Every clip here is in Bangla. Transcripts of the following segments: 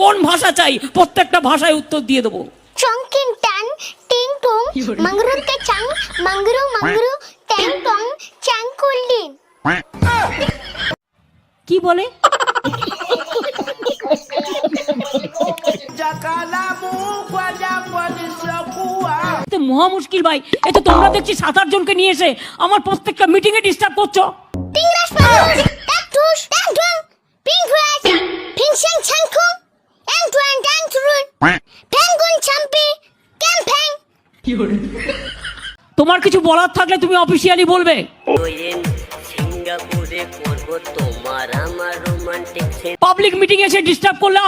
কোন ভাষা চাই প্রত্যেকটা ভাষায় উত্তর দিয়ে দেবো। চংকিন টান টিং টং মাংরুন কে চাং মাংরু মাংরু ট্যাং টং চাং কুলদিন। কি বলে? মহা মুশকিল ভাই, এ তো তোমরা দেখছি 7-8 জনকে নিয়ে এসে আমার প্রত্যেকটা মিটিং এ ডিস্টার্ব করছো। টিংরাস পালুস টাক টুস টাং টং পিং ফুয়াস পিং শাং চাং কুং এং টুয়ান টাং টুরুন পেঙ্গুন চাম্পি ক্যাম্পেং। তোমার কিছু বলার থাকলে তুমি অফিসিয়ালি বলবে। পাবলিক মিটিং এসে ডিস্টার্ব করলে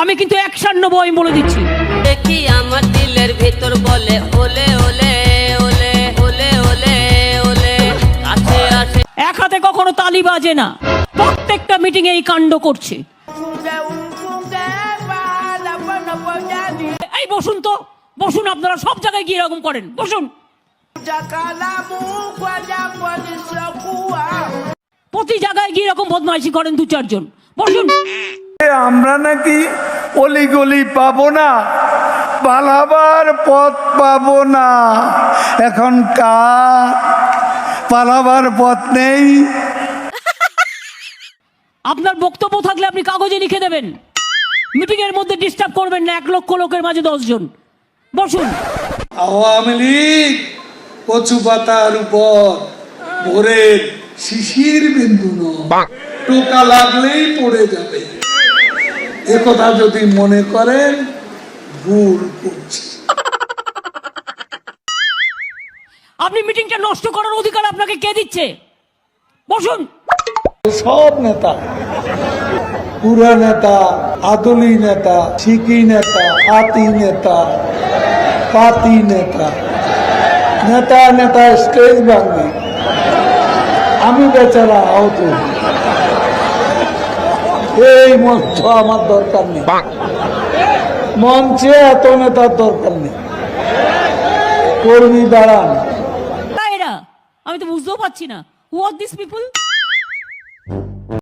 আমি কিন্তু অ্যাকশন নেবো, আমি বলে দিচ্ছি। দেখি আমার দিলের ভেতর বলে ওলে ওলে ওলে ওলে ওলে ওলে কাছে আসে। এক হাতে কখনো তালি বাজে না, প্রত্যেকটা মিটিং এই কাণ্ড করছে। এই বসুন তো, বসুন, আপনারা সব জায়গায় গিয়ে এরকম করেন, বসুন। প্রতি জায়গায় গিয়ে এরকম বদমাইশি করেন 2-4 জন, বসুন। আমরা নাকি অলিগলি পাবো না, পালাবার পথ পাবো না। এখন কার পালাবার পথ নেই? আপনার বক্তব্য থাকলে আপনি কাগজে লিখে দেবেন। মিটিং এর মধ্যে ডিস্টার্ব করবেন না, 1 লক্ষ লোকের মাঝে 10 জন, বসুন। আওয়ামী লীগ কচু পাতার উপর ভোরের শিশির বিন্দু নয়, টোকা লাগলেই পড়ে যাবে। একথা যদি মনে করেন ভুল করছি। আপনি মিটিংটা নষ্ট করার অধিকার আপনাকে কে দিচ্ছে? বসুন। সব নেতা, পুরা নেতা, আদলি নেতা, শিকি নেতা, আতি নেতা, পাতি নেতা, নেতা নেতা স্টেজ ভাঙবে, আমি বেচারা আহত। এই মঞ্চ আমার দরকার নেই, মঞ্চে এত নেতার দরকার নেই। কর্মী দাঁড়ান। এরা আমি তো বুঝতেও পারছি না, হু আর দিস পিপল।